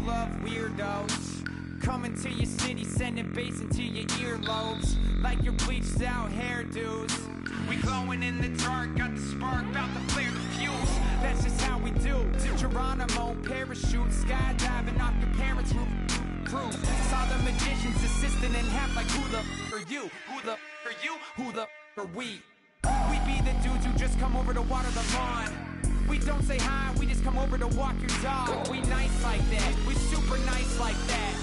love weirdos. Coming to your city, sending bass into your earlobes. Like your bleached out hairdos. We glowing in the dark, got the spark, about to flare the fuse. That's just how we do. To Geronimo, parachute, skydiving off your parents' roof. Saw the magician's assistant in half like who the are you? Who the are you? Who the are we? We be the dudes who just come over to water the lawn. We don't say hi, we just come over to walk your dog. We nice like that, we super nice like that.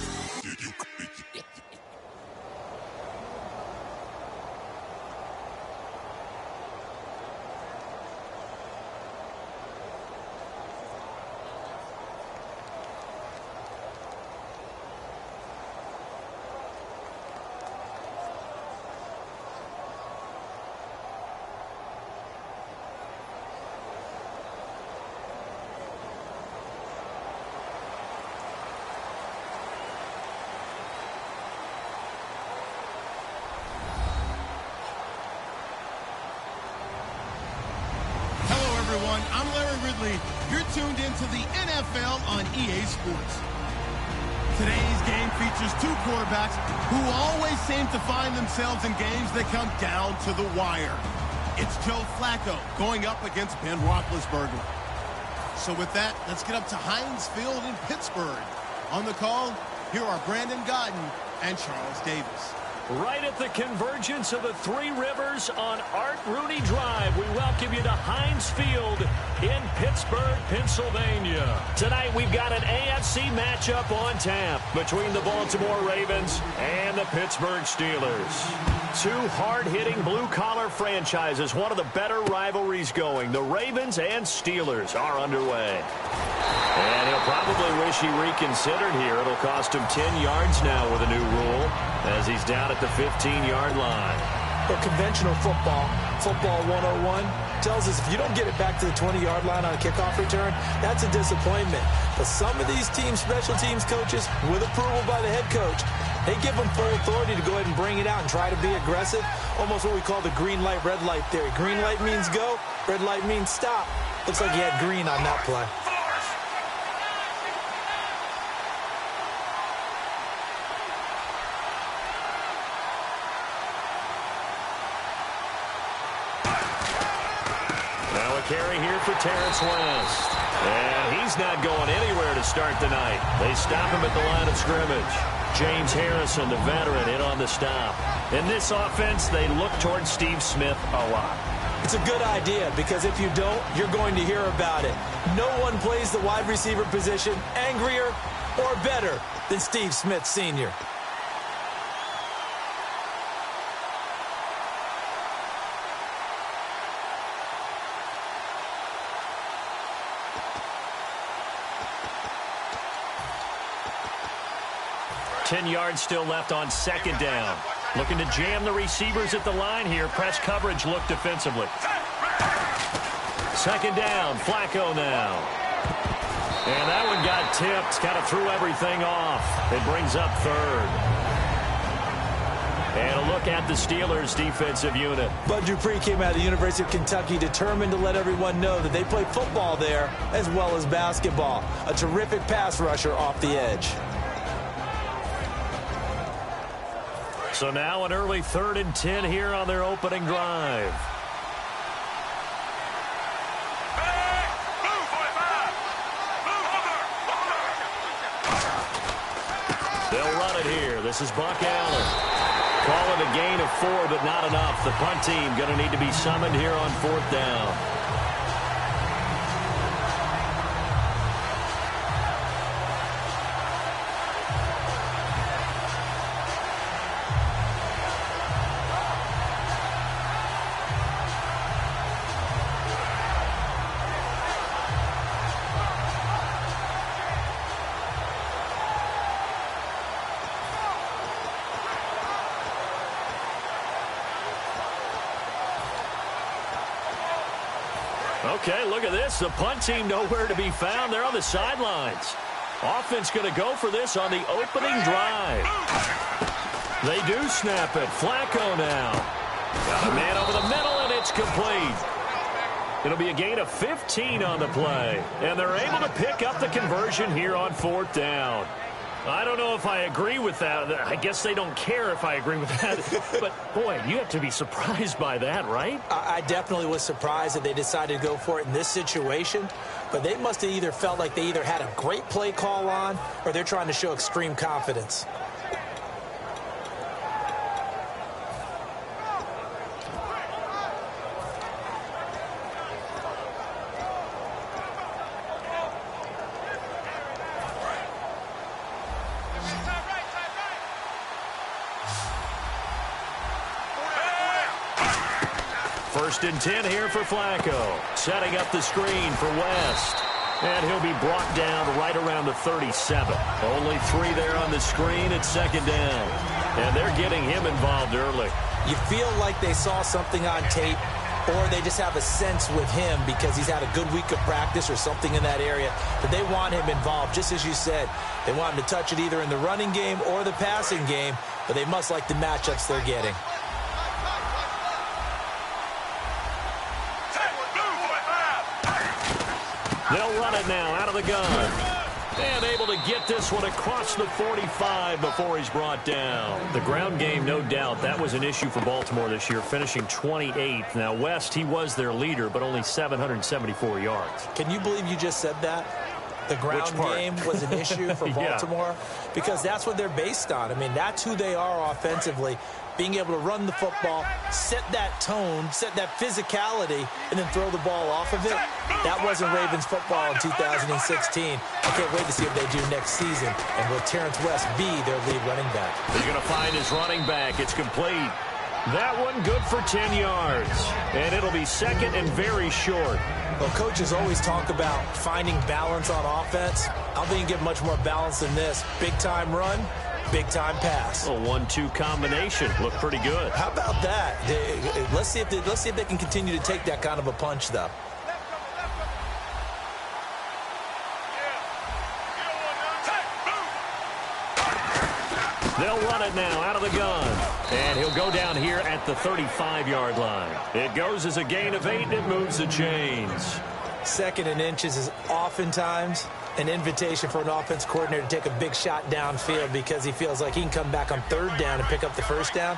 I'm Larry Ridley. You're tuned into the NFL on EA Sports. Today's game features two quarterbacks who always seem to find themselves in games that come down to the wire. It's Joe Flacco going up against Ben Roethlisberger. So with that, let's get up to Heinz Field in Pittsburgh. On the call, here are Brandon Gaudin and Charles Davis. Right at the convergence of the Three Rivers on Art Rooney Drive, we welcome you to Heinz Field in Pittsburgh, Pennsylvania. Tonight we've got an AFC matchup on tap between the Baltimore Ravens and the Pittsburgh Steelers. Two hard-hitting blue-collar franchises, one of the better rivalries going. The Ravens and Steelers are underway. And he'll probably wish he reconsidered here. It'll cost him 10 yards now with a new rule as he's down at the 15-yard line. But conventional football 101, tells us if you don't get it back to the 20-yard line on a kickoff return, that's a disappointment. But some of these teams, special teams coaches, with approval by the head coach, they give them full authority to go ahead and bring it out and try to be aggressive. Almost what we call the green light, red light theory. Green light means go, red light means stop. Looks like he had green on that play. Carry here for Terrence West. And he's not going anywhere to start the night. They stop him at the line of scrimmage. James Harrison, the veteran, in on the stop. In this offense, they look towards Steve Smith a lot. It's a good idea because if you don't, you're going to hear about it. No one plays the wide receiver position angrier or better than Steve Smith Sr. Ten yards still left on second down. Looking to jam the receivers at the line here. Press coverage look defensively. Second down, Flacco now. And that one got tipped. Kind of threw everything off. It brings up third. And a look at the Steelers' defensive unit. Bud Dupree came out of the University of Kentucky determined to let everyone know that they play football there as well as basketball. A terrific pass rusher off the edge. So now an early 3rd and 10 here on their opening drive. They'll run it here. This is Buck Allen. Call it a gain of 4, but not enough. The punt team going to need to be summoned here on 4th down. Okay, look at this. The punt team nowhere to be found. They're on the sidelines. Offense going to go for this on the opening drive. They do snap it. Flacco now. Got a man over the middle, and it's complete. It'll be a gain of 15 on the play. And they're able to pick up the conversion here on 4th down. I don't know if I agree with that. I guess they don't care if I agree with that. But, boy, you have to be surprised by that, right? I definitely was surprised that they decided to go for it in this situation. But they must have either felt like they either had a great play call on or they're trying to show extreme confidence. First and 10 here for Flacco. Setting up the screen for West. And he'll be brought down right around the 37. Only 3 there on the screen at 2nd down. And they're getting him involved early. You feel like they saw something on tape, or they just have a sense with him because he's had a good week of practice or something in that area that they want him involved. Just as you said, they want him to touch it either in the running game or the passing game, but they must like the matchups they're getting. They'll run it now out of the gun. And able to get this one across the 45 before he's brought down. The ground game, no doubt, that was an issue for Baltimore this year, finishing 28th. Now, West, he was their leader, but only 774 yards. Can you believe you just said that? The ground game was an issue for Baltimore? Yeah. Because that's what they're based on. I mean, that's who they are offensively. Being able to run the football, set that tone, set that physicality, and then throw the ball off of it. That wasn't Ravens football in 2016. I can't wait to see what they do next season. And will Terrence West be their lead running back? He's going to find his running back. It's complete. That one good for 10 yards. And it'll be second and very short. Well, coaches always talk about finding balance on offense. I don't think you get much more balance than this. Big-time run, big-time pass. A 1-2 combination. Looked pretty good. How about that? Let's see if they can continue to take that kind of a punch, though. They'll run it now out of the gun. And he'll go down here at the 35-yard line. It goes as a gain of 8, and it moves the chains. 2nd and inches is oftentimes an invitation for an offense coordinator to take a big shot downfield because he feels like he can come back on 3rd down and pick up the 1st down.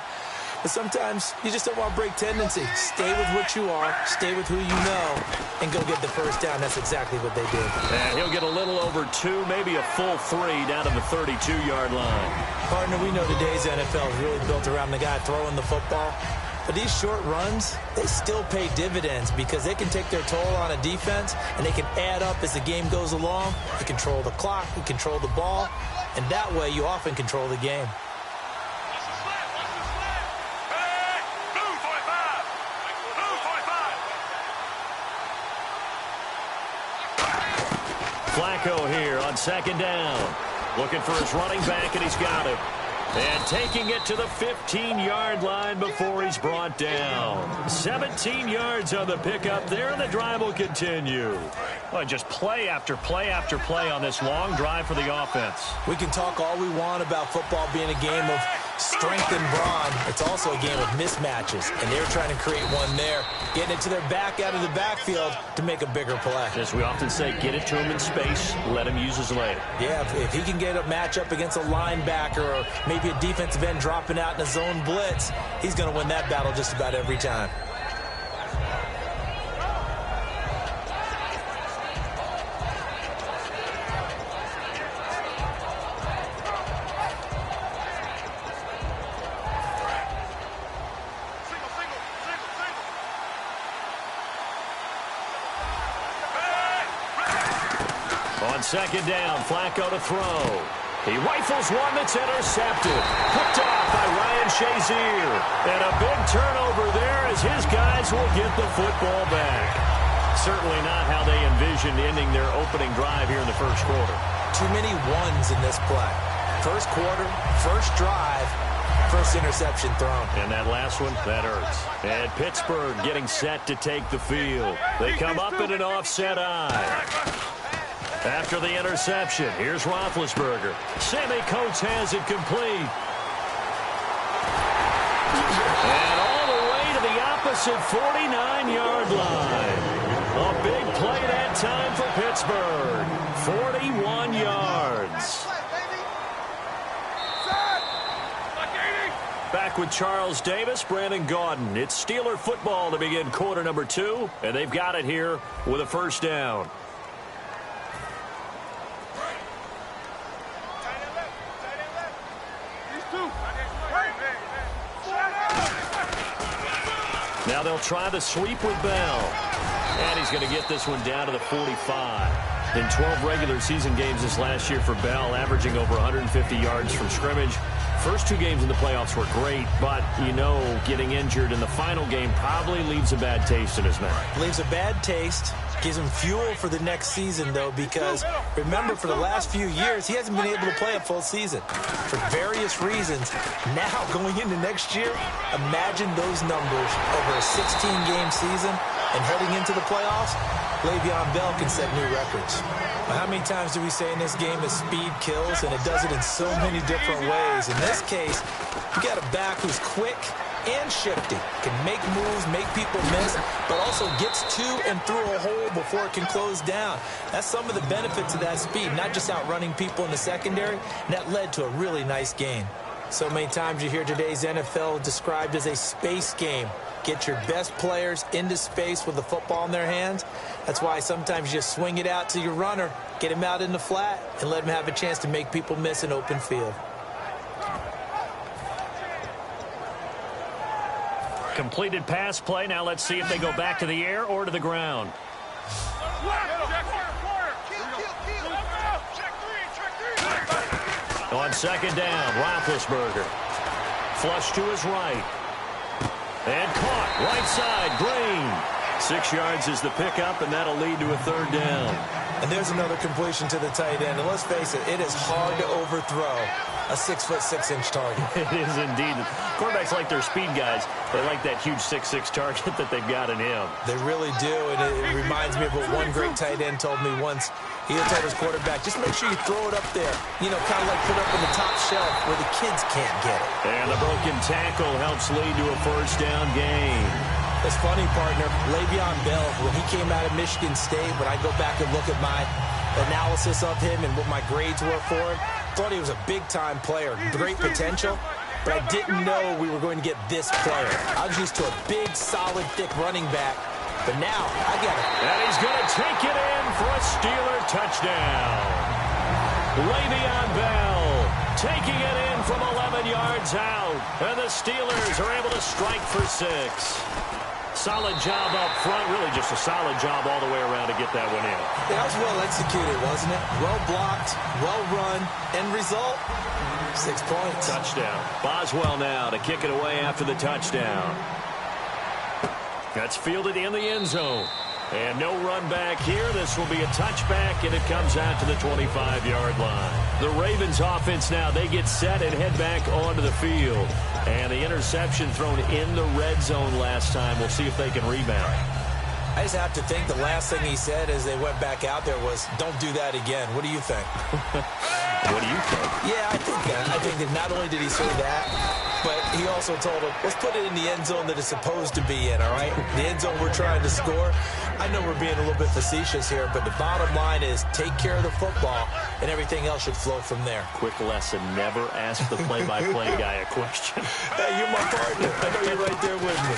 But sometimes you just don't want to break tendency. Stay with what you are, stay with who you know, and go get the 1st down. That's exactly what they did. And he'll get a little over 2, maybe a full 3 down to the 32-yard line. Partner, we know today's NFL is really built around the guy throwing the football. But these short runs, they still pay dividends because they can take their toll on a defense and they can add up as the game goes along. You control the clock, you control the ball, and that way you often control the game. Flacco here on 2nd down. Looking for his running back, and he's got him. And taking it to the 15-yard line before he's brought down. 17 yards on the pickup there, and the drive will continue. Well, just play after play after play on this long drive for the offense. We can talk all we want about football being a game of strength and brawn. It's also a game of mismatches, and they're trying to create one there, getting it to their back out of the backfield to make a bigger play. As we often say, get it to him in space, let him use his leg. Yeah, if he can get a matchup against a linebacker or maybe a defensive end dropping out in a zone blitz, he's going to win that battle just about every time. On 2nd down, Flacco to throw. He rifles one that's intercepted. Picked off by Ryan Shazier. And a big turnover there as his guys will get the football back. Certainly not how they envisioned ending their opening drive here in the 1st quarter. Too many ones in this play. 1st quarter, 1st drive, 1st interception thrown. And that last one, that hurts. And Pittsburgh getting set to take the field. They come up in an offset eye. After the interception, here's Roethlisberger. Sammy Coates has it complete. And all the way to the opposite 49-yard line. A big play that time for Pittsburgh. 41 yards. Back with Charles Davis, Brandon Gaudin. It's Steeler football to begin quarter number 2, and they've got it here with a first down. Now they'll try the sweep with Bell. And he's going to get this one down to the 45. In 12 regular season games this last year for Bell, averaging over 150 yards from scrimmage. First 2 games in the playoffs were great, but, you know, getting injured in the final game probably leaves a bad taste in his mouth. Leaves a bad taste. Gives him fuel for the next season, though, because remember, for the last few years, he hasn't been able to play a full season for various reasons. Now, going into next year, imagine those numbers over a 16-game season and heading into the playoffs. Le'Veon Bell can set new records. But how many times do we say in this game that speed kills, and it does it in so many different ways? In this case, you got a back who's quick and shifty, can make moves, make people miss, but also gets to and through a hole before it can close down. That's some of the benefits of that speed, not just outrunning people in the secondary, and that led to a really nice gain. So many times you hear today's NFL described as a space game. Get your best players into space with the football in their hands. That's why sometimes you just swing it out to your runner, get him out in the flat, and let him have a chance to make people miss an open field. Completed pass play. Now let's see if they go back to the air or to the ground. On second down, Roethlisberger. Flush to his right. And caught. Right side, Green. 6 yards is the pickup, and that'll lead to a third down. And there's another completion to the tight end. And let's face it, it is hard to overthrow a 6'6" target. It is indeed. Quarterbacks like their speed guys. They like that huge 6'6" target that they've got in him. They really do, and it reminds me of what one great tight end told me once. He had told his quarterback, just make sure you throw it up there. You know, kind of like put it up on the top shelf where the kids can't get it. And the broken tackle helps lead to a first down gain. It's funny, partner. Le'Veon Bell, when he came out of Michigan State, when I go back and look at my analysis of him and what my grades were for him, thought he was a big-time player, great potential, but I didn't know we were going to get this player. I was used to a big, solid, thick running back, but now I get it. And he's going to take it in for a Steeler touchdown. Le'Veon Bell taking it in from 11 yards out, and the Steelers are able to strike for 6. Solid job up front, really just a solid job all the way around to get that one in. That was well executed, wasn't it? Well blocked, well run, end result, 6 points. Touchdown. Boswell now to kick it away after the touchdown. That's fielded in the end zone. And no run back here. This will be a touchback, and it comes out to the 25-yard line. The Ravens offense now, they get set and head back onto the field. And the interception thrown in the red zone last time. We'll see if they can rebound. I just have to think the last thing he said as they went back out there was, don't do that again. What do you think? What do you think? Yeah, I think that not only did he say that, but he also told him, let's put it in the end zone that it's supposed to be in, all right? The end zone we're trying to score. I know we're being a little bit facetious here, but the bottom line is take care of the football, and everything else should flow from there. Quick lesson, never ask the play-by-play guy a question. Hey, you're my partner. I know you're right there with me.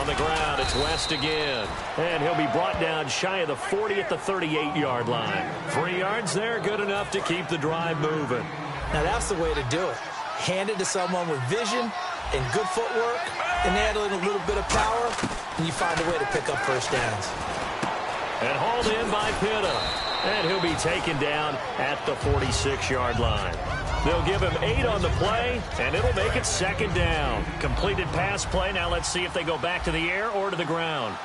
On the ground, it's West again. And he'll be brought down shy of the 40 at the 38-yard line. 3 yards there, good enough to keep the drive moving. Now, that's the way to do it. Hand it to someone with vision and good footwork, and add in a little bit of power, and you find a way to pick up first downs. And hauled in by Pitta. And he'll be taken down at the 46-yard line. They'll give him 8 on the play, and it'll make it second down. Completed pass play. Now let's see if they go back to the air or to the ground.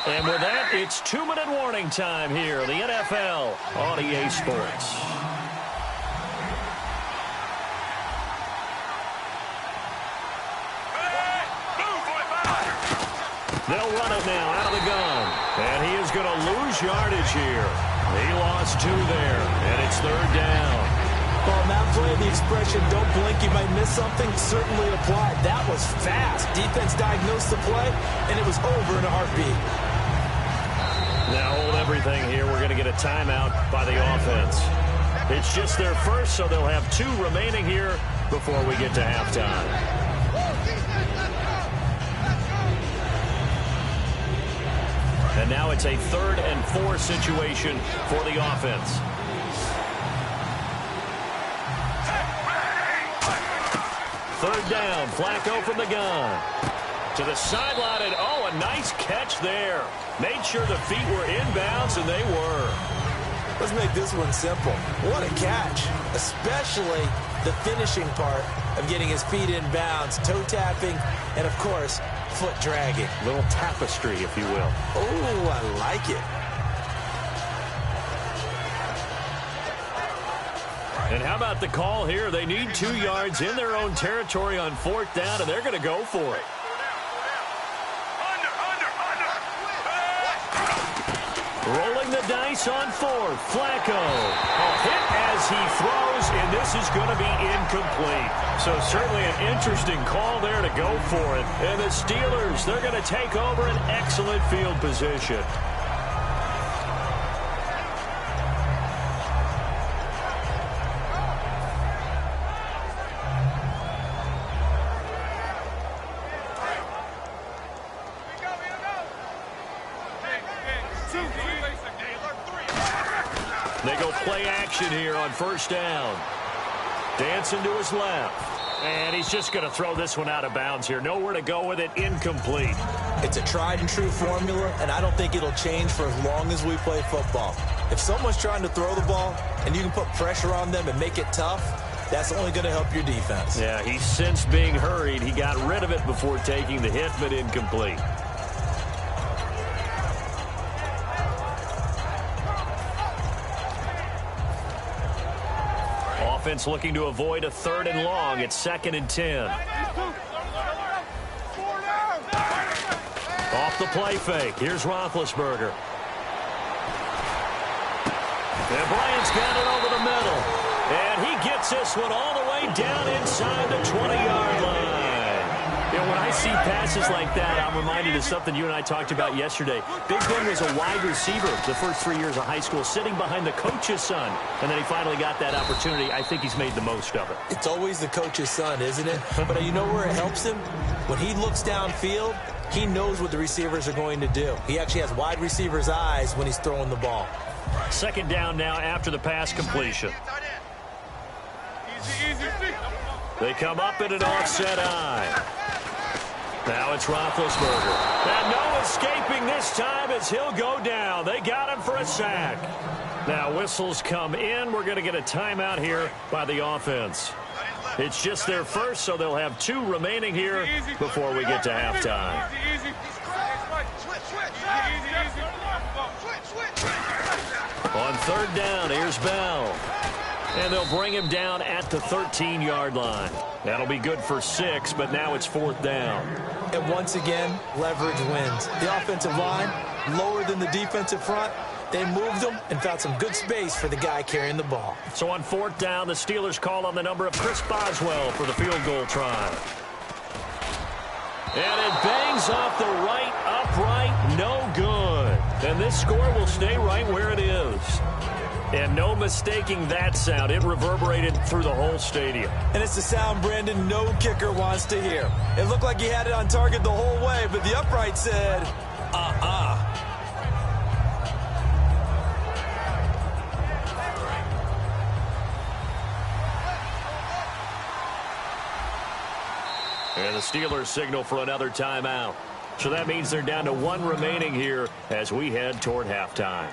And with that, it's 2-minute warning time here in the NFL on EA Sports. They'll run it now out of the gun. And he is going to lose yardage here. He lost 2 there, and it's third down. Well, on that play, the expression, don't blink, you might miss something, certainly applied. That was fast. Defense diagnosed the play, and it was over in a heartbeat. Now hold everything here. We're going to get a timeout by the offense. It's just their first, so they'll have 2 remaining here before we get to halftime. And now it's a 3rd and 4 situation for the offense. Third down, Flacco from the gun. To the sideline, and oh, a nice catch there. Made sure the feet were inbounds, and they were. Let's make this one simple. What a catch, especially the finishing part of getting his feet in bounds, toe tapping, and, of course, foot dragging. Little tapestry, if you will. Oh, I like it. And how about the call here? They need 2 yards in their own territory on 4th down, and they're going to go for it. Rolling the dice on 4th. Flacco. A hit as he throws, and this is going to be incomplete. So certainly an interesting call there to go for it. And the Steelers, they're going to take over an excellent field position. They go play action here on 1st down. Dancing to his left. And he's just going to throw this one out of bounds here. Nowhere to go with it. Incomplete. It's a tried and true formula, and I don't think it'll change for as long as we play football. If someone's trying to throw the ball and you can put pressure on them and make it tough, that's only going to help your defense. Yeah, he sensed being hurried. He got rid of it before taking the hit, but incomplete. Offense looking to avoid a 3rd and long. It's 2nd and 10. Off the play fake. Here's Roethlisberger. And Bryant's got it over the middle. And he gets this one all the way down inside the 20-yard line. You know, when I see passes like that, I'm reminded of something you and I talked about yesterday. Big Ben was a wide receiver the first 3 years of high school, sitting behind the coach's son. And then he finally got that opportunity. I think he's made the most of it. It's always the coach's son, isn't it? But you know where it helps him? When he looks downfield, he knows what the receivers are going to do. He actually has wide receivers' eyes when he's throwing the ball. 2nd down now after the pass completion. They come up in an offset eye. Now it's Roethlisberger. And no escaping this time as he'll go down. They got him for a sack. Now whistles come in. We're going to get a timeout here by the offense. It's just their first, so they'll have 2 remaining here before we get to halftime. On 3rd down, here's Bell. And they'll bring him down at the 13-yard line. That'll be good for 6, but now it's 4th down. And once again, leverage wins. The offensive line, lower than the defensive front. They moved them and found some good space for the guy carrying the ball. So on 4th down, the Steelers call on the number of Chris Boswell for the field goal try. And it bangs off the right upright, no good. And this score will stay right where it is. And no mistaking that sound. It reverberated through the whole stadium. And it's the sound, Brandon, no kicker wants to hear. It looked like he had it on target the whole way, but the upright said, And the Steelers signal for another timeout. So that means they're down to 1 remaining here as we head toward halftime.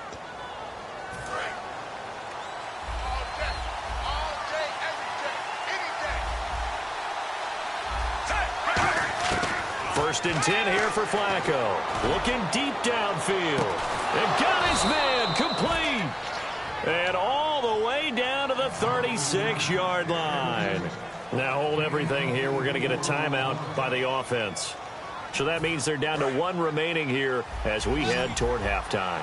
First and 10 here for Flacco. Looking deep downfield. And got his man complete. And all the way down to the 36-yard line. Now hold everything here. We're going to get a timeout by the offense. So that means they're down to 1 remaining here as we head toward halftime.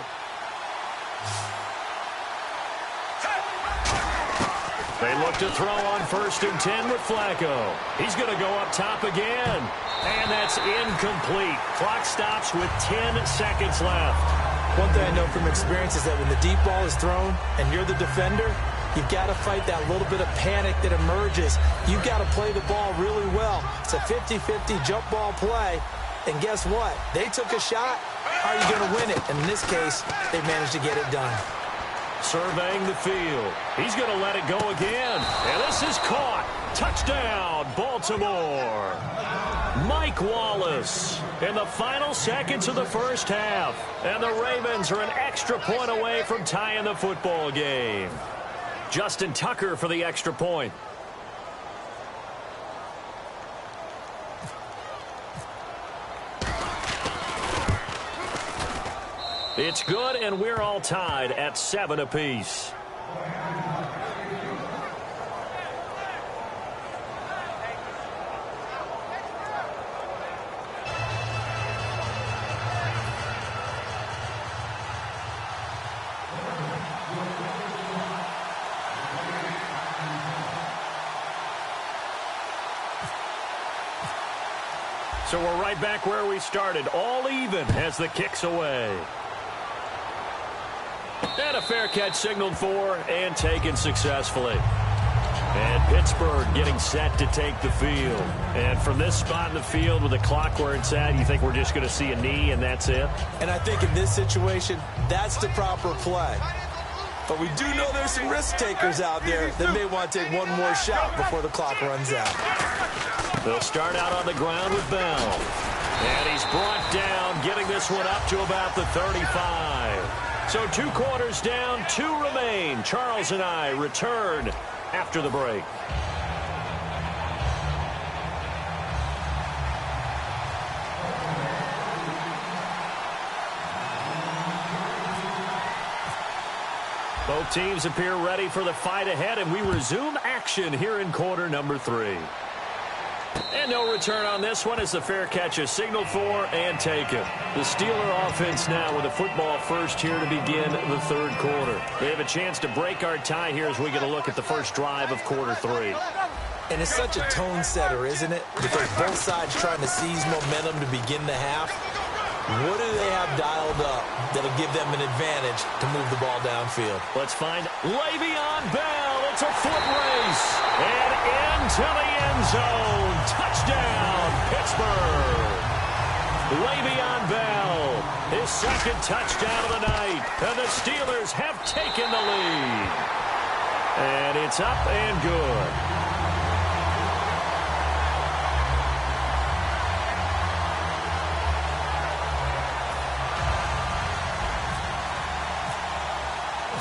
They look to throw on 1st and 10 with Flacco. He's going to go up top again. And that's incomplete. Clock stops with 10 seconds left. One thing I know from experience is that when the deep ball is thrown and you're the defender, you've got to fight that little bit of panic that emerges. You've got to play the ball really well. It's a 50-50 jump ball play. And guess what? They took a shot. Are you going to win it? And in this case, they managed to get it done. Surveying the field. He's going to let it go again. And this is caught. Touchdown, Baltimore. Mike Wallace in the final seconds of the first half. And the Ravens are an extra point away from tying the football game. Justin Tucker for the extra point. It's good, and we're all tied at 7 apiece. So we're right back where we started, all even as the kick's away. And a fair catch signaled for and taken successfully. And Pittsburgh getting set to take the field. And from this spot in the field with the clock where it's at, you think we're just going to see a knee and that's it? And I think in this situation, that's the proper play. But we do know there's some risk takers out there that may want to take one more shot before the clock runs out. They'll start out on the ground with Bell. And he's brought down, getting this one up to about the 35. So 2 quarters down, 2 remain. Charles and I return after the break. Both teams appear ready for the fight ahead, and we resume action here in quarter number 3. And no return on this one as the fair catch is signaled for and taken. The Steeler offense now with a football first here to begin the 3rd quarter. They have a chance to break our tie here as we get a look at the first drive of quarter 3. And it's such a tone setter, isn't it? Because both sides trying to seize momentum to begin the half. What do they have dialed up that'll give them an advantage to move the ball downfield? Let's find Le'Veon Bell. It's a foot race. And into the end zone. Touchdown, Pittsburgh. Le'Veon Bell, his 2nd touchdown of the night. And the Steelers have taken the lead. And it's up and good.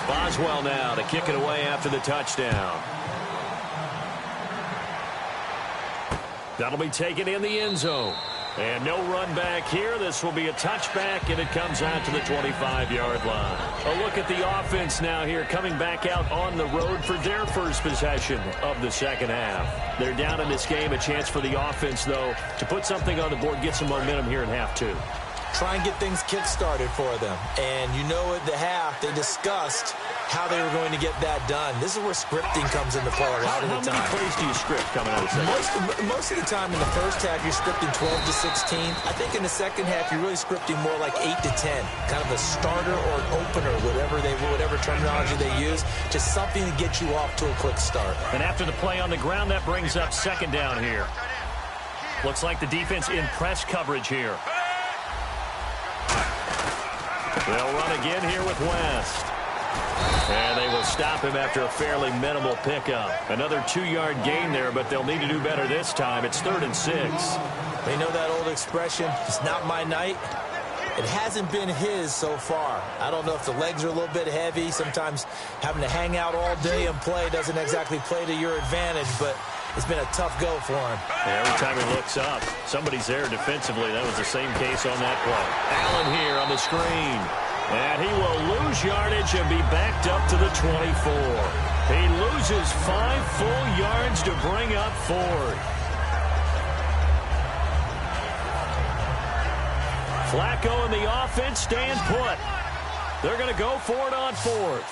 Boswell now to kick it away after the touchdown. That'll be taken in the end zone. And no run back here. This will be a touchback, and it comes out to the 25-yard line. A look at the offense now here, coming back out on the road for their first possession of the second half. They're down in this game. A chance for the offense, though, to put something on the board, get some momentum here in half 2. Try and get things kick-started for them. And you know at the half, they discussed how they were going to get that done. This is where scripting comes into play a lot of the time. How many plays do you script coming out of the second? Most of the time in the first half, you're scripting 12 to 16. I think in the second half, you're really scripting more like 8 to 10. Kind of a starter or an opener, whatever terminology they use. Just something to get you off to a quick start. And after the play on the ground, that brings up 2nd down here. Looks like the defense in press coverage here. They'll run again here with West. And they will stop him after a fairly minimal pickup. Another 2-yard gain there, but they'll need to do better this time. It's 3rd and 6. They know that old expression, it's not my night. It hasn't been his so far. I don't know if the legs are a little bit heavy. Sometimes having to hang out all day and play doesn't exactly play to your advantage, but it's been a tough go for him. Yeah, every time he looks up, somebody's there defensively. That was the same case on that play. Allen here on the screen. And he will lose yardage and be backed up to the 24. He loses 5 full yards to bring up 4th. Flacco and the offense staying put. They're going to go for it on 4th.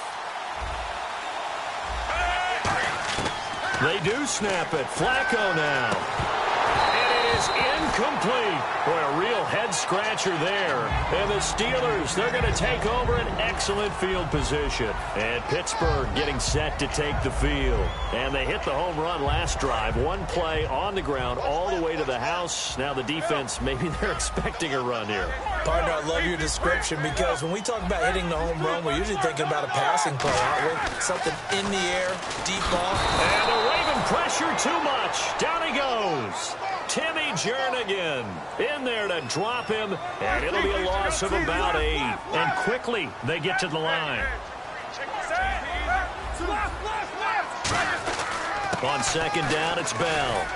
They do snap it. Flacco now. And it is incomplete. Boy, a real head-scratcher there. And the Steelers, they're going to take over an excellent field position. And Pittsburgh getting set to take the field. And they hit the home run last drive. One play on the ground all the way to the house. Now the defense, maybe they're expecting a run here. Partner, I love your description because when we talk about hitting the home run, we're usually thinking about a passing play, aren't we? Something in the air, deep ball. And they're waving pressure too much. Down he goes. Timmy Jernigan in there to drop him, and it'll be a loss of about 8. And quickly they get to the line. On second down, it's Bell.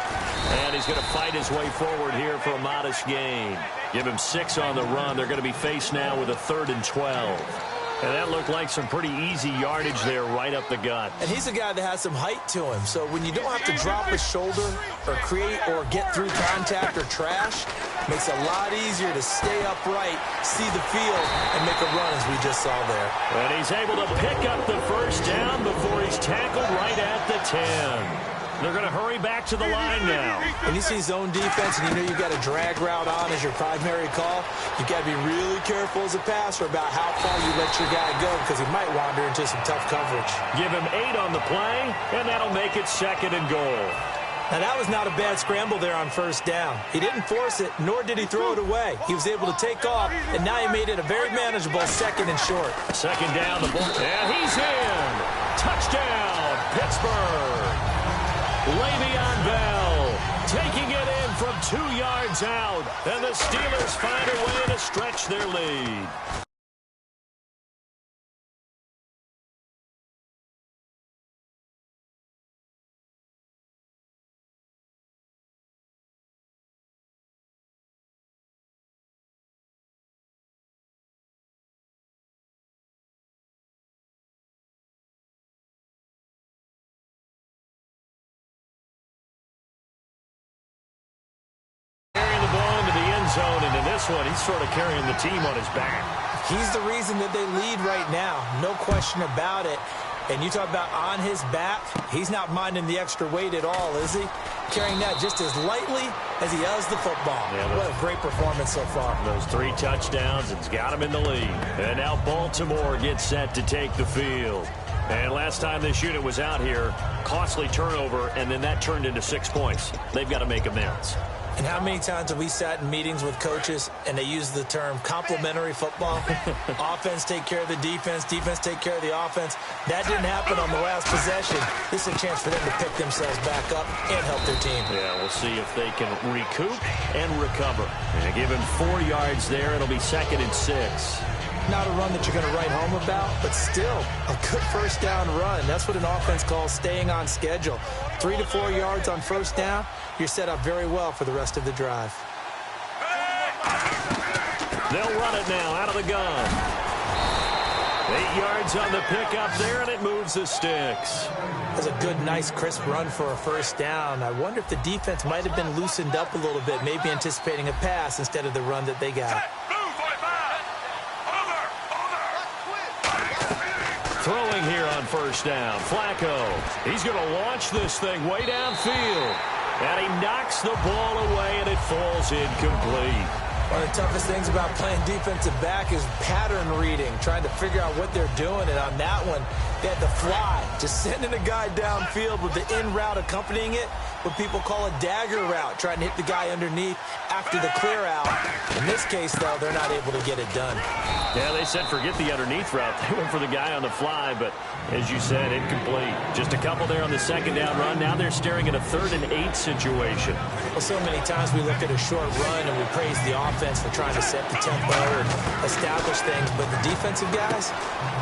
And he's going to fight his way forward here for a modest gain. Give him 6 on the run. They're going to be faced now with a 3rd and 12. And that looked like some pretty easy yardage there right up the gut. And he's a guy that has some height to him. So when you don't have to drop a shoulder or create or get through contact or trash, makes it a lot easier to stay upright, see the field, and make a run as we just saw there. And he's able to pick up the first down before he's tackled right at the 10. They're going to hurry back to the line now. When you see zone defense and you know you've got a drag route on as your primary call, you've got to be really careful as a passer about how far you let your guy go because he might wander into some tough coverage. Give him 8 on the play, and that'll make it 2nd and goal. Now, that was not a bad scramble there on first down. He didn't force it, nor did he throw it away. He was able to take off, and now he made it a very manageable 2nd and short. 2nd down, the ball, and he's in. Touchdown, Pittsburgh. Le'Veon Bell taking it in from 2 yards out, and the Steelers find a way to stretch their lead. Zone, and in this one, he's sort of carrying the team on his back. He's the reason that they lead right now, no question about it. And you talk about on his back, he's not minding the extra weight at all, is he? Carrying that just as lightly as he does the football. Yeah, what a great performance so far. Those 3 touchdowns, it's got him in the lead. And now Baltimore gets set to take the field. And last time this unit was out here, costly turnover, and then that turned into 6 points. They've got to make amends. And how many times have we sat in meetings with coaches and they use the term complementary football? Offense take care of the defense, defense take care of the offense. That didn't happen on the last possession. This is a chance for them to pick themselves back up and help their team. Yeah, we'll see if they can recoup and recover. And give him 4 yards there. It'll be 2nd and 6. Not a run that you're going to write home about, but still a good first down run. That's what an offense calls staying on schedule. 3 to 4 yards on first down, you're set up very well for the rest of the drive. They'll run it now out of the gun. 8 yards on the pickup there, and it moves the sticks. That's a good, nice, crisp run for a first down. I wonder if the defense might have been loosened up a little bit, maybe anticipating a pass instead of the run that they got. Throwing here on first down, Flacco. He's going to launch this thing way downfield. And he knocks the ball away, and it falls incomplete. One of the toughest things about playing defensive back is pattern reading, trying to figure out what they're doing. And on that one, they had the fly, just sending a guy downfield with the in route accompanying it, what people call a dagger route, trying to hit the guy underneath after the clear out. In this case, though, they're not able to get it done. Yeah, they said forget the underneath route. They went for the guy on the fly, but as you said, incomplete. Just a couple there on the 2nd down run. Now they're staring at a 3rd and 8 situation. Well, so many times we look at a short run and we praise the offense for trying to set the tempo and establish things, but the defensive guys,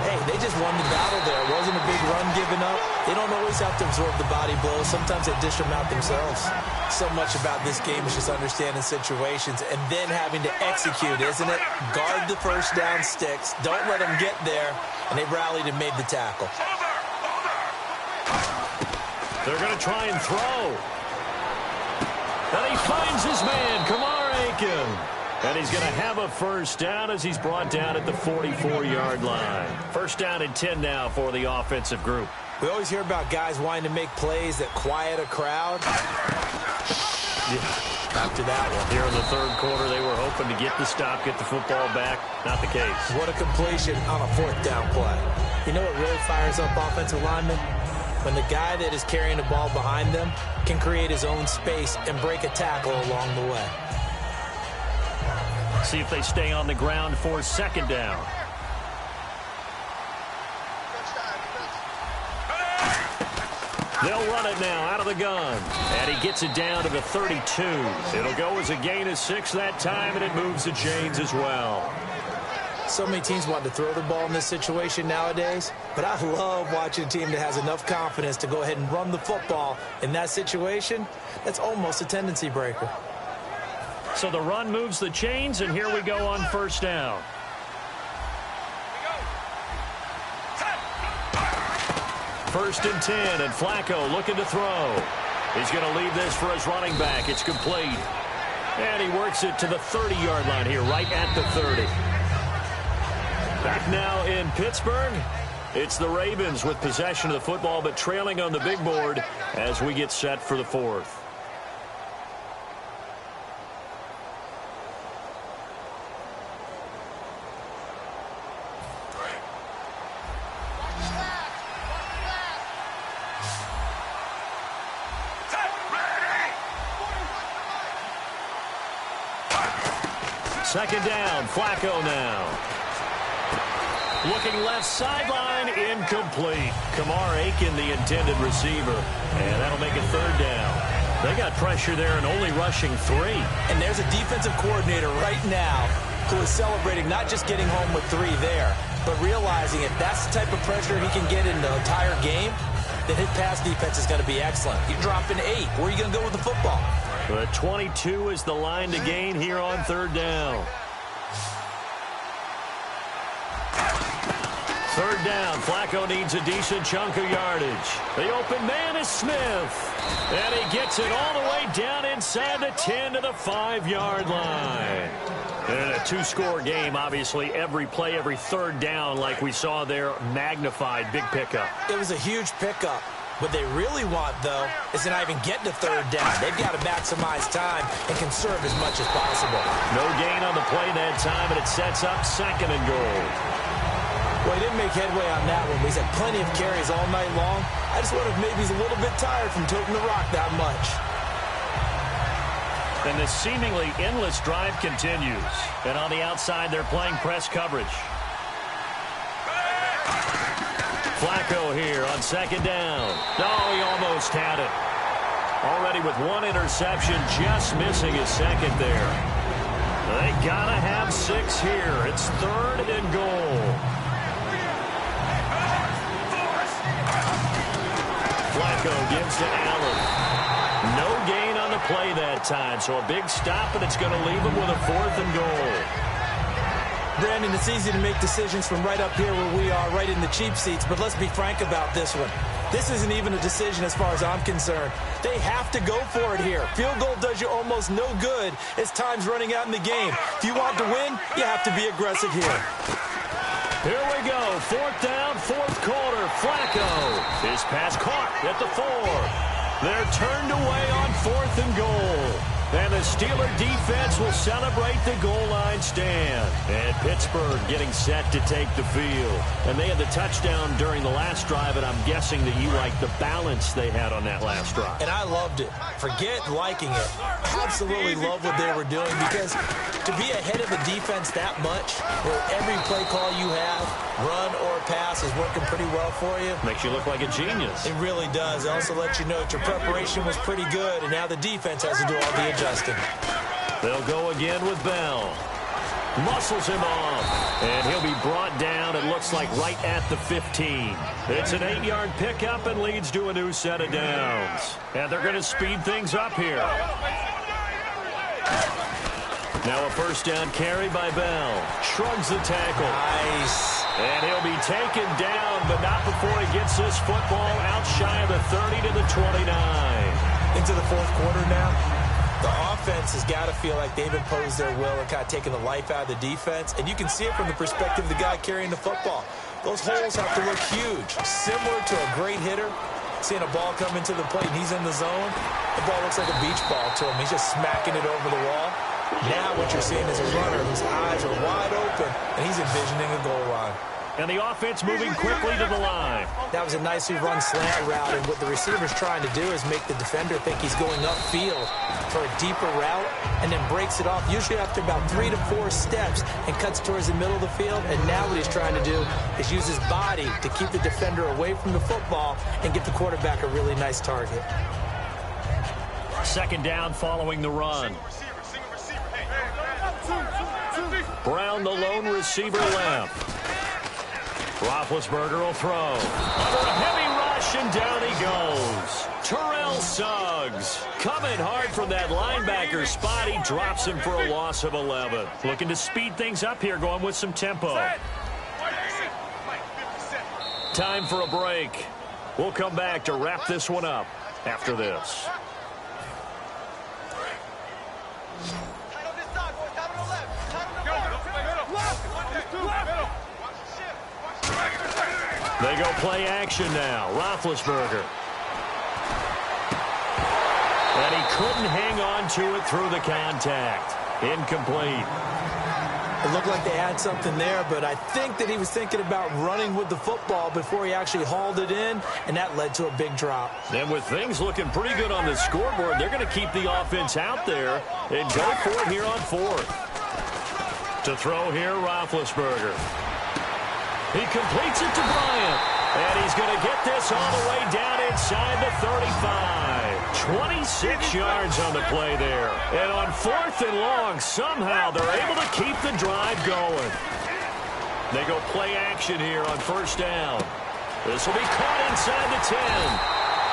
hey, they just won the battle there. It wasn't a big run given up. They don't always have to absorb the body blows. Sometimes they dish them out themselves. So much about this game is just understanding situations and then having to execute, isn't it? Guard the first down sticks. Don't let them get there. And they rallied and made the tackle. They're going to try and throw. And he finds his man, Kamar Aiken. And he's going to have a first down as he's brought down at the 44-yard line. First down and 10 now for the offensive group. We always hear about guys wanting to make plays that quiet a crowd. Yeah, after that one. Here in the third quarter, they were hoping to get the stop, get the football back. Not the case. What a completion on a fourth down play. You know what really fires up offensive linemen? When the guy that is carrying the ball behind them can create his own space and break a tackle along the way. See if they stay on the ground for second down. They'll run it now out of the gun. And he gets it down to the 32. It'll go as a gain of 6 that time, and it moves the chains as well. So many teams want to throw the ball in this situation nowadays, but I love watching a team that has enough confidence to go ahead and run the football in that situation. That's almost a tendency breaker. So the run moves the chains, and here we go on first down. First and 10, and Flacco looking to throw. He's going to leave this for his running back. It's complete. And he works it to the 30-yard line here, right at the 30. Back now in Pittsburgh. It's the Ravens with possession of the football, but trailing on the big board as we get set for the fourth. Second down, Flacco now. Looking left sideline, incomplete. Kamar Aiken, the intended receiver. And that'll make it third down. They got pressure there and only rushing 3. And there's a defensive coordinator right now who is celebrating not just getting home with 3 there, but realizing if that's the type of pressure he can get in the entire game, then his pass defense is going to be excellent. You're dropping 8. Where are you going to go with the football? The 22 is the line to gain here on third down. Third down, Flacco needs a decent chunk of yardage. The open man is Smith. And he gets it all the way down inside the 10 to the 5-yard line. And a 2-score game, obviously, every play, every third down, like we saw there, magnified, big pickup. It was a huge pickup. What they really want, though, is to not even get to third down. They've got to maximize time and conserve as much as possible. No gain on the play that time, and it sets up second and goal. Well, he didn't make headway on that one, but he's had plenty of carries all night long. I just wonder if maybe he's a little bit tired from toting the rock that much. And the seemingly endless drive continues. And on the outside, they're playing press coverage. Flacco here on second down. Oh, he almost had it. Already with 1 interception, just missing his second there. They gotta have 6 here. It's third and goal. Flacco gives to Allen. No gain on the play that time, so a big stop, and it's going to leave him with a 4th and goal. Brandon, it's easy to make decisions from right up here where we are, right in the cheap seats, but let's be frank about this one. This isn't even a decision as far as I'm concerned. They have to go for it here. Field goal does you almost no good as time's running out in the game. If you want to win, you have to be aggressive here. Here we go. 4th down, 4th quarter. Flacco. His pass caught at the 4. They're turned away on 4th and goal. And the Steeler defense will celebrate the goal line stand. And Pittsburgh getting set to take the field. And they had the touchdown during the last drive, and I'm guessing that you like the balance they had on that last drive. And I loved it. Forget liking it. Absolutely love what they were doing, because to be ahead of the defense that much, where every play call you have, run or pass, is working pretty well for you. Makes you look like a genius. It really does. It also lets you know that your preparation was pretty good, and now the defense has to do all the adjusting. They'll go again with Bell. Muscles him off, and he'll be brought down, it looks like right at the 15. It's an 8-yard pickup and leads to a new set of downs. And they're going to speed things up here. Now a first down carry by Bell. Shrugs the tackle. Nice. And he'll be taken down, but not before he gets this football out shy of the 30 to the 29. Into the 4th quarter now. The offense has got to feel like they've imposed their will and kind of taken the life out of the defense. And you can see it from the perspective of the guy carrying the football. those holes have to look huge. Similar to a great hitter, seeing a ball come into the plate and he's in the zone, the ball looks like a beach ball to him. He's just smacking it over the wall. Now what you're seeing is a runner whose eyes are wide open, and he's envisioning a goal line. And the offense moving quickly to the line. That was a nicely run slant route, and what the receiver's trying to do is make the defender think he's going upfield for a deeper route, and then breaks it off, usually after about 3 to 4 steps, and cuts towards the middle of the field. And now what he's trying to do is use his body to keep the defender away from the football and get the quarterback a really nice target. Second down following the run. Brown, the lone receiver left. Roethlisberger will throw. Under a heavy rush, and down he goes. Terrell Suggs coming hard from that linebacker spot. He drops him for a loss of 11. Looking to speed things up here, going with some tempo. Time for a break. We'll come back to wrap this one up after this. They go play action now. Roethlisberger. And he couldn't hang on to it through the contact. Incomplete. It looked like they had something there, but I think that he was thinking about running with the football before he actually hauled it in, and that led to a big drop. And with things looking pretty good on the scoreboard, they're going to keep the offense out there and go for it here on 4th. To throw here, Roethlisberger. He completes it to Bryant. And he's going to get this all the way down inside the 35. 26 yards on the play there. And on 4th and long, somehow they're able to keep the drive going. They go play action here on 1st down. This will be caught inside the 10.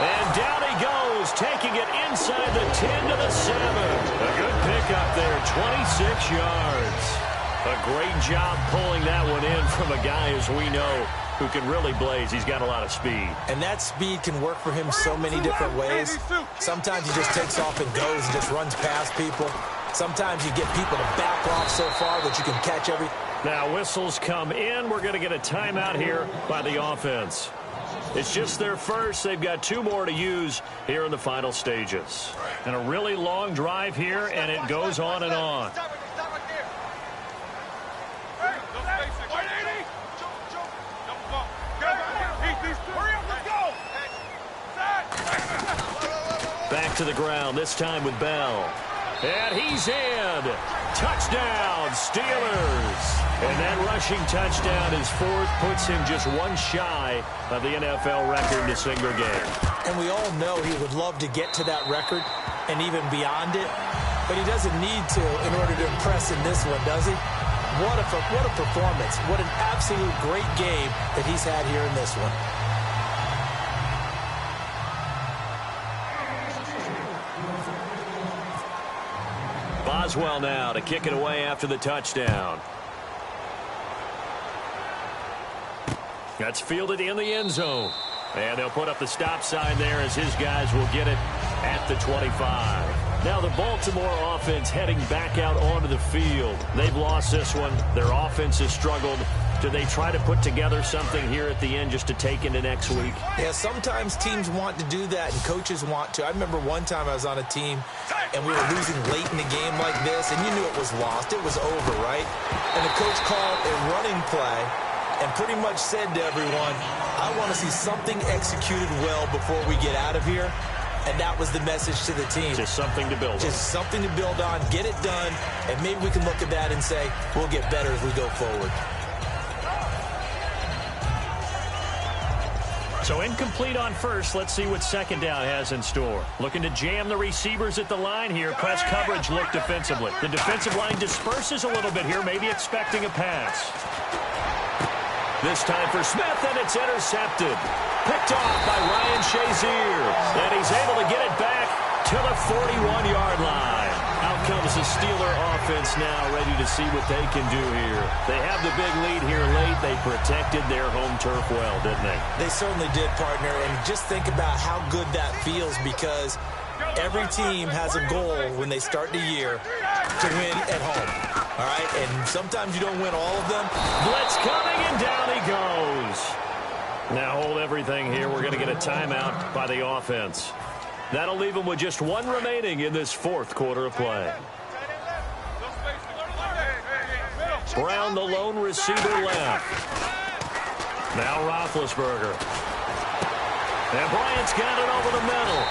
And down he goes, taking it inside the 10 to the 7. A good pickup there, 26 yards. A great job pulling that one in from a guy, as we know, who can really blaze. He's got a lot of speed. And that speed can work for him so many different ways. Sometimes he just takes off and goes and just runs past people. Sometimes you get people to back off so far that you can catch everything. Now whistles come in. We're going to get a timeout here by the offense. It's just their first. They've got 2 more to use here in the final stages. And a really long drive here, and it goes on and on. Back to the ground, this time with Bell. And he's in. Touchdown, Steelers. And that rushing touchdown is 4th, puts him just 1 shy of the NFL record in a single game. And we all know he would love to get to that record and even beyond it, but he doesn't need to in order to impress in this one, does he? What a performance. What an absolute great game that he's had here in this one. Boswell now to kick it away after the touchdown. That's fielded in the end zone. And they'll put up the stop sign there as his guys will get it at the 25. Now the Baltimore offense heading back out onto the field. They've lost this one. Their offense has struggled. Do they try to put together something here at the end just to take into next week? Yeah, sometimes teams want to do that and coaches want to. I remember one time I was on a team and we were losing late in the game like this, and you knew it was lost. It was over, right? And the coach called a running play and pretty much said to everyone, I want to see something executed well before we get out of here. And that was the message to the team. Just something to build on. Just something to build on, get it done, and maybe we can look at that and say, we'll get better as we go forward. So incomplete on 1st. Let's see what 2nd down has in store. Looking to jam the receivers at the line here. Press coverage look defensively. The defensive line disperses a little bit here, maybe expecting a pass. This time for Smith, and it's intercepted. Picked off by Ryan Shazier. And he's able to get it back to the 41-yard line. Out comes the Steeler offense now, ready to see what they can do here. They have the big lead here late. They protected their home turf well, didn't they? They certainly did, partner. And just think about how good that feels, because every team has a goal when they start the year to win at home. All right, and sometimes you don't win all of them. Blitz coming, and down he goes. Now hold everything here. We're going to get a timeout by the offense. That'll leave them with just one remaining in this fourth quarter of play. Brown, the lone receiver, left. Now Roethlisberger. And Bryant's got it over the middle.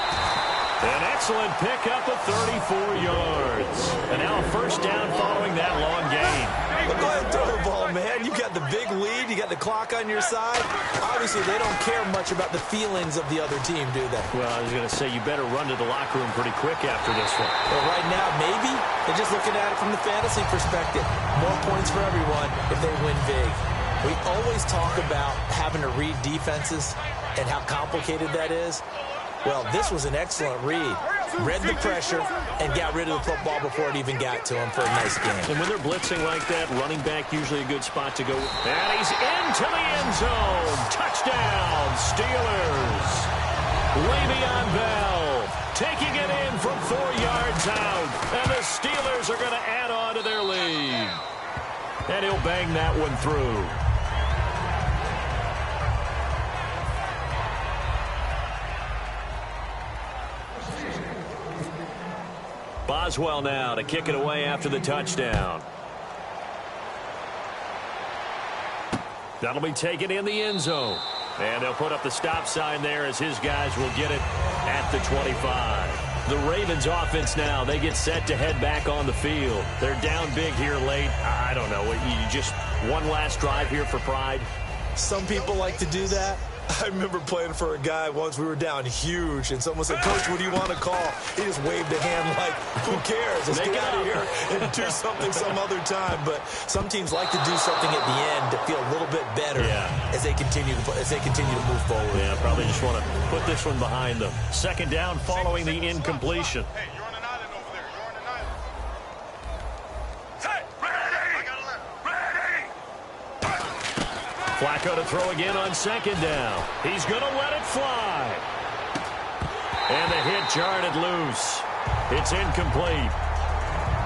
An excellent pickup of 34 yards. And now a first down following that long gain. Well, go ahead and throw the ball, man. You got the big lead. You got the clock on your side. Obviously, they don't care much about the feelings of the other team, do they? Well, I was going to say, you better run to the locker room pretty quick after this one. Well, right now, maybe. They're just looking at it from the fantasy perspective. More points for everyone if they win big. We always talk about having to read defenses and how complicated that is. Well, this was an excellent read. Read the pressure and got rid of the football before it even got to him for a nice game. And when they're blitzing like that, running back usually a good spot to go. And he's into the end zone. Touchdown, Steelers. Le'Veon Bell taking it in from 4 yards out. And the Steelers are going to add on to their lead. And he'll bang that one through. Boswell now to kick it away after the touchdown. That'll be taken in the end zone. And they'll put up the stop sign there as his guys will get it at the 25. The Ravens offense now, they get set to head back on the field. They're down big here late. I don't know. You just one last drive here for pride? Some people like to do that. I remember playing for a guy once. We were down huge, and someone said, "Coach, what do you want to call?" He just waved a hand like, "Who cares? Let's get out of here and do something some other time." But some teams like to do something at the end to feel a little bit better as they continue to move forward. Yeah, probably just want to put this one behind them. Second down following the incompletion. Hey, you're on an island over there. You're on an island. Flacco to throw again on second down. He's going to let it fly. And the hit jarred it loose. It's incomplete.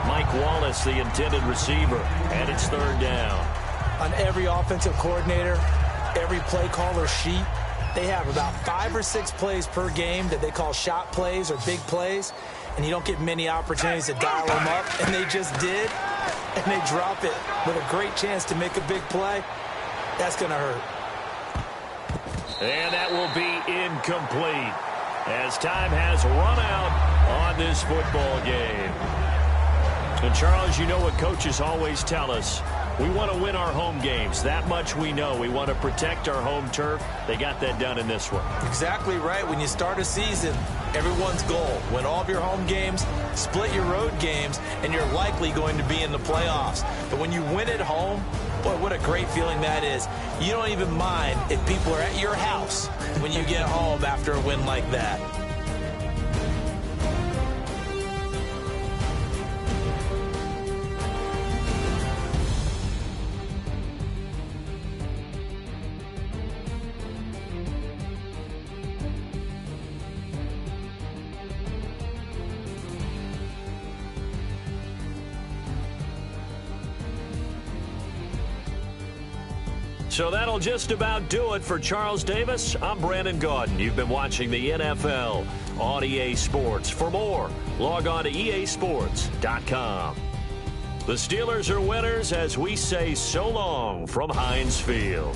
Mike Wallace, the intended receiver, and it's third down. On every offensive coordinator, every play caller sheet, they have about 5 or 6 plays per game that they call shot plays or big plays, and you don't get many opportunities to dial them up, and they just did, and they drop it with a great chance to make a big play. That's going to hurt. And that will be incomplete as time has run out on this football game. And, Charles, you know what coaches always tell us. We want to win our home games. That much we know. We want to protect our home turf. They got that done in this one. Exactly right. When you start a season, everyone's goal, win all of your home games, split your road games, and you're likely going to be in the playoffs. But when you win at home, boy, what a great feeling that is. You don't even mind if people are at your house when you get home after a win like that. So that'll just about do it for Charles Davis. I'm Brandon Gaudin. You've been watching the NFL on EA Sports. For more, log on to easports.com. The Steelers are winners as we say so long from Heinz Field.